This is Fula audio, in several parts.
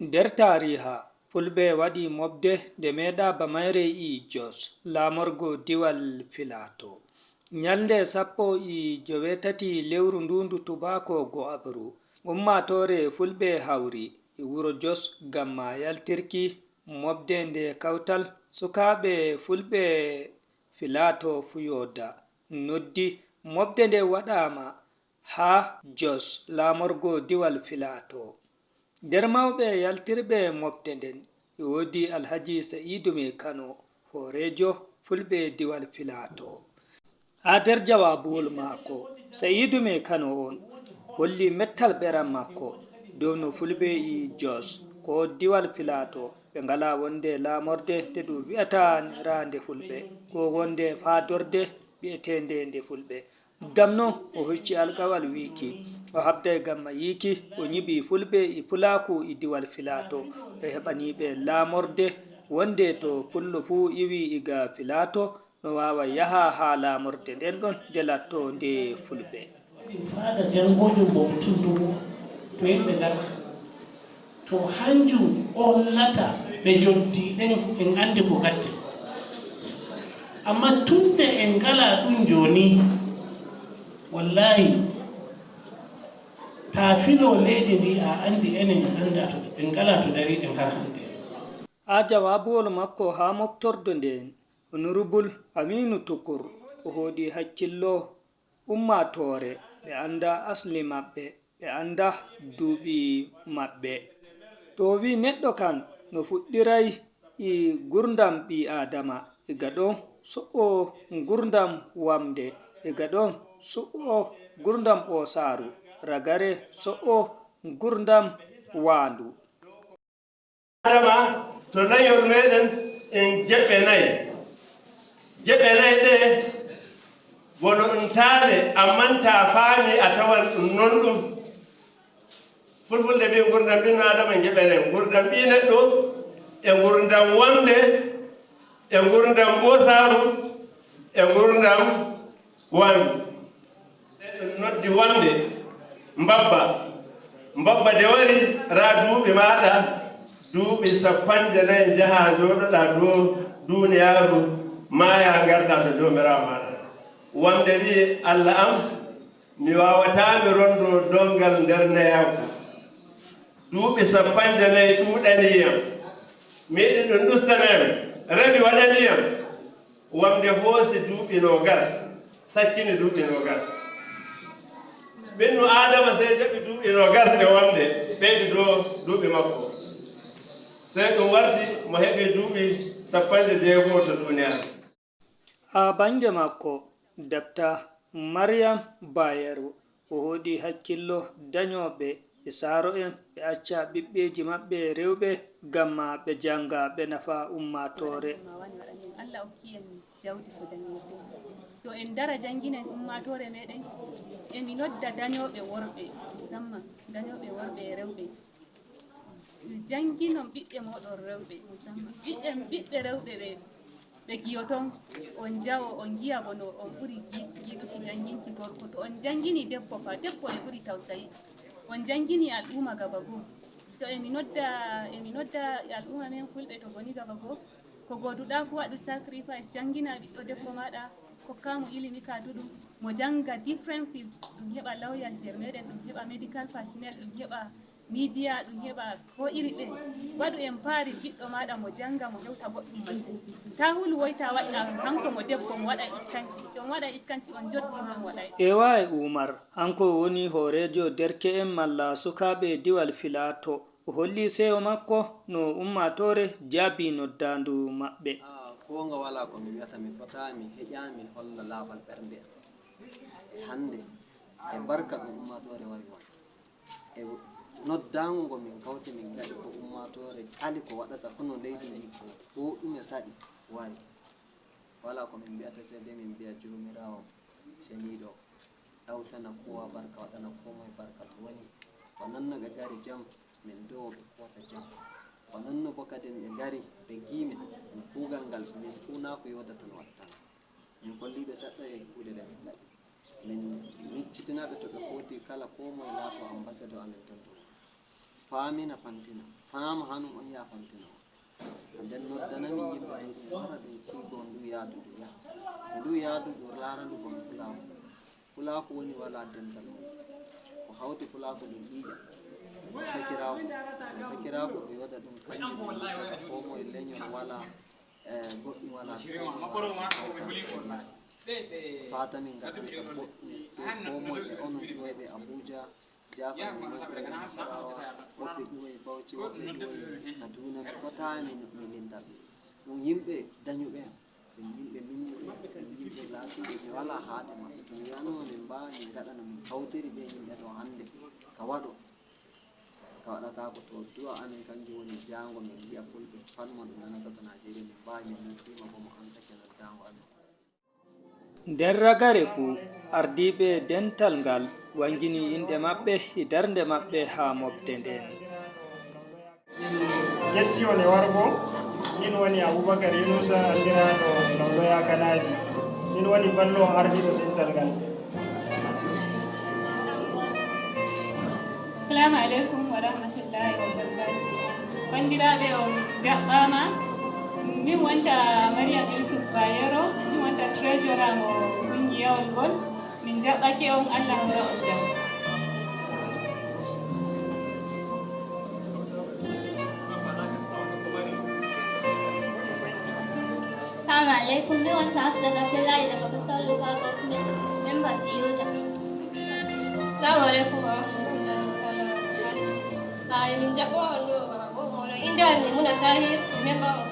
Nder taariiha Fulɓe waɗi mobde nde meeɗa Bamayre Jos laamorgo diiwal Plateau. Ñalande 17 lewru ndundu tubako go'abru ummatore Fulɓe hawri wuro Jos gamma yaltirki mobde nde kawtal sukaaɓe Fulɓe Plateau FUYODA noddi mobde nde waɗaama ha Jos laamorgo diiwal Plateau. Nder mawɓe yaltirɓe mobde nden woodi Alhaji Sa'idu Mai Kano horejo Fulɓe diiwal Plateau. Ha nder jawabuwol mako Sa'idu Mai Kano on holli mettal ɓeram makko dow no Fulɓe Jos ko diiwal Plateau ɓe ngala wonde laamorde nde ɗum wi'ata rande Fulɓe ko wonde fadorde bi'etende nde Fulɓe. Gamno o hocci alkawal wiki o habday gamma yiki o nyiɓi Fulɓe Pulaaku diiwal Plateau e heɓaniɓe laamorde wonde to pullo fuu iwi iga Plateau no wawa yaha ha laamorde nden ɗon nde latto nde Fulɓe. Fada jangojo mo tundugo to yimɓe ngara to hanjum hollata ɓe joddi ɗen en andi ko gaddi, amma tunde en ngala ɗum joni wallahi ta filo leydi ndi a andi enen anda to en ngala to dariɗen har hande. Ha jawabuwol makko ha moftorde nden honorable Aminu Tukur o hoɗi hakkillo ummatore ɓe anda asli maɓɓe ɓe anda duuɓi maɓɓe. To wi neɗɗo kan no fuɗɗiray gurdam ɓi adama iga ɗon so'o gurdam wamde iga ɗon so'o gurdam ɓosaru ragare so'o gurdam wandu. Adama to layol meɗen en jeɓɓe nayi ɗe wono ɗum taale amman ta faami a tawan ɗum non ɗum. Fulfulde wi gurdam ɓinno adama jeɓenen gurdam ɓi neɗɗo e gurdam wonde e gurdam ɓosaru e gurdam wandu. Ɗum noddi wonde mbabba de wari ra duuɓi maɗa duuɓi 54 jaha joɗoɗa dow duniyaru maya garta to jomirawo maɗa. Wonde wi Allah am mi wawatami rondo dongal nder nayako duuɓi 54 ɗuɗaniyam miɗi ɗum ɗustanami rewi waɗaniyam. Wonde hoosi duuɓi 20 sakkini duuɓi 20 ɓinnu adama sey jaɓi duuɓi 20 ɗe wonde ɓeydi dow duuɓi makko sey ɗum warti mo heɓi duuɓi 56 to duniyaru. Ha banggue makko Dr. Mariam Bayero o hoɗi hakkillo dañoɓe e saro'en ɓe acca ɓiɓɓeji maɓɓe rewɓe gamma ɓe janga ɓe nafa ummatore. Allah hokki en jawdi ko jangirde so en dara janginen ummatore meɗen emi nodda dañoɓe worɓe musamman dañoɓe worɓe e rewɓe janginon ɓiɓɓe moɗon rewɓe musamman ɓiɓɓe rewɓe ɓe giyoton on jawo on giya bono on ɓuri yiɗuki janginki gorko. To on jangini debbo fa debbo e ɓuri tawsayi on jangini al'umma gaba goo. So emi nodda al'umma men Fulɓe to goni gaba goo ko goduɗa fu waɗu sacrifice jangina ɓiɗɗo debbo maɗa kokkamo ilimi kaduɗum mo janga different fields ɗum heɓa lawyers nder meɗen ɗum heɓa medical personnel ɗum heɓa media ɗum heɓa ko iri ɓe waɗu empowari ɓiɗɗo maɗa mo janga mo hewta goɗɗum masin ta hulu woyta waɗa hanko mo debbo mo waɗa iskanci to on waɗa iskanci on joddima mo waɗay. AY Umar hanko woni horejo derke'en malla sukaaɓe diiwal Plateau o holli seyo makko no ummatore jaabi noddandu maɓɓe. Gonga wala ko mi wiyata mi fota mi heƴami holla laabal ɓernde e hande e barka ɗum ummatore wari won e noddago ngo min kawti min gaɗi ko ummatore ali ko waɗata hono leydi ndi ko ɗume saɗi wari wala ko min mbiyata sede min mbiya jomirawo ceniɗo ɗawtana kowa barka waɗana komoye barka to woni o nanno ɓe gari jam min dow ɓe kota jam o nonno bo kadi ɓe gari ɓe gimin ɗum kuugal ngal min funa FUYODA tan watta min kolliɓe seɗɗa e kuuɗe ɗe min gaɗi min miccitinaɓe to ɓe kooti kala ko moye laato ambassadeur amen ton faamina fantina faama hanum on ya fantina o nden noddanami yimɓe ɗo ɗum wara ɗum tiigo ndu yaadu ndu yaha to ndu yaadu ɗo laarandu bon Pulaaku woni wala dental mum ko hawti Pulaaku ɗum ɗiiƴa sakiraaku FUYODA ɗum kanjum yiɗata ko moye leñol wala goɗɗum wala fatamin gaɗanta boɗɗum ko moye e onon ƴuwoyɓe Abuja jafani moɓɓe Nasarawa woɓɓe ƴuwoye Bauchi woɓɓe ƴuwoye Kaduna mi fotami mi linda ɗum yimɓe dañuɓe ɗum yimɓe minnuɓe ɗum yimɓe laatiɓe mi wala haaɗe maɓɓe to mi wiyanoma min mbawi min gaɗana min hawtiri ɓe yimɓe ɗo hande ka waɗo ka waɗatako to du'a amin kanjum woni jango min yiya fulɓe fanma ɗum nanata to Nigeria min mbawi min nufima bo mo amsake noddango amin. nder ragare fuu ardiɓe dental ngal wangini inɗe maɓɓe e darnde maɓɓe ha mofte nden. yetti on e wargo min woni Abubakar Yunusa andiraɗo Lawloya Kanaji min woni ballo ardiɗo dental ngal. Assalamu alaikum wa rahmatullahi wa barakatuh. Bandiraɓe on jaɓɓama. Min wonta Mariam Elkis Bayero, min wonta treasurer mo ƙungiyawol ngol. Min jaɓɓake on Allah wara on jam. Assalamu alaikum. Me wonta Hafsat Abdullahi daga Fasal Local Government, member FUYODA. Assalamu alaikum wa rahmatullahi wa barakatuh. Min jaɓɓo on inda ne muna tahir member of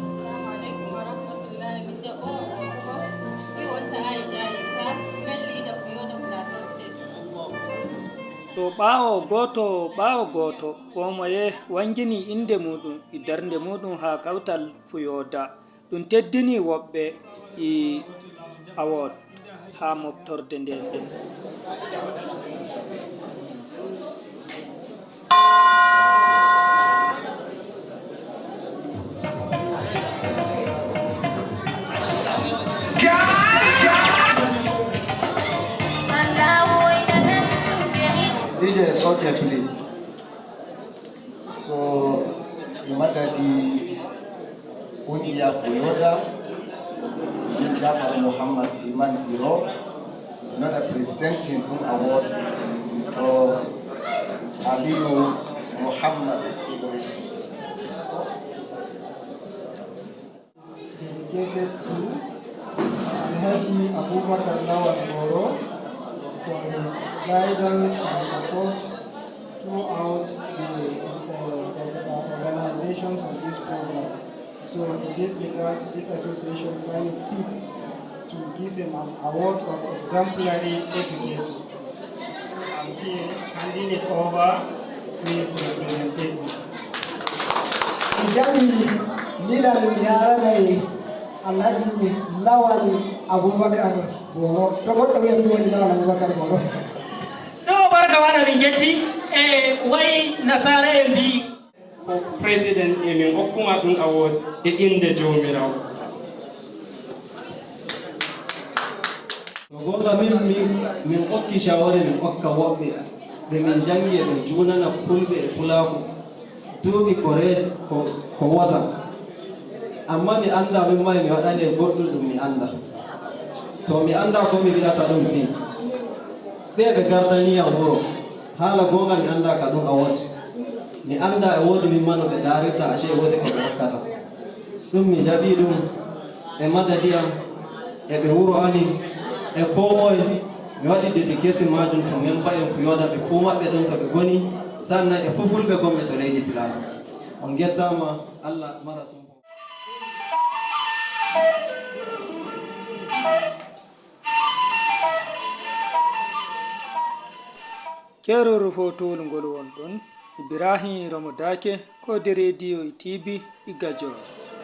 Assalamu alaikum wa rahmatullahi min jaɓɓo on mi wonta Aisha Isa men leader FUYODA Plateau State. To ɓaawo goto ko moye wangini inde muɗum e darnde muɗum ha kawtal FUYODA ɗum teddini woɓɓe e award ha moftorde nden ɗen. DJ Sotia, please. So, imadadi Ungia FUYODA, Jafar Muhammad Iman Biro, another presenting an award to Aliyu Muhammad Ibrahim. Dedicated to Alhaji Abubakar Lawal Moro for his guidance and support throughout the organizations of this program. So in this regard, this association find it fit to give him an award of exemplary educator. I'm here handing it over to his representative. Leader Alhaji Lawal Abubakar Boro. To goɗɗo wi'a mi woni Lawal Abubakar Boro. To barka waɗa min jetti e wayi nasara en mbi ko président e min hokkuma ɗum award e inde jomirawo. gonga min hokki shawari min hokka woɓɓe ɓe min jangi ɓe junana Fulɓe e Pulaaku duuɓi ko wota amma mi anda min mai mi waɗani e goɗɗum ɗum mi anda to mi anda ko mi wi'ata ɗum ti ɓe gartaniyam wuro haala gonga mi anda ka ɗum award mi anda e woodi min mano ɓe darirta ace e woodi ko ɓe hokkata ɗum mi jaɓi ɗum e madadiyam e ɓe wuro amin e ko moye mi waɗi dedicating majum to memba en FUYODA ɓe fuu maɓɓe ɗon to ɓe goni sannan e fulɓe gonɓe to leydi Plateau on gettama Allah mara sumbo. Keroru fotowol ngol won ɗon Ibrahim Ramodake ko de radio e TV Jos.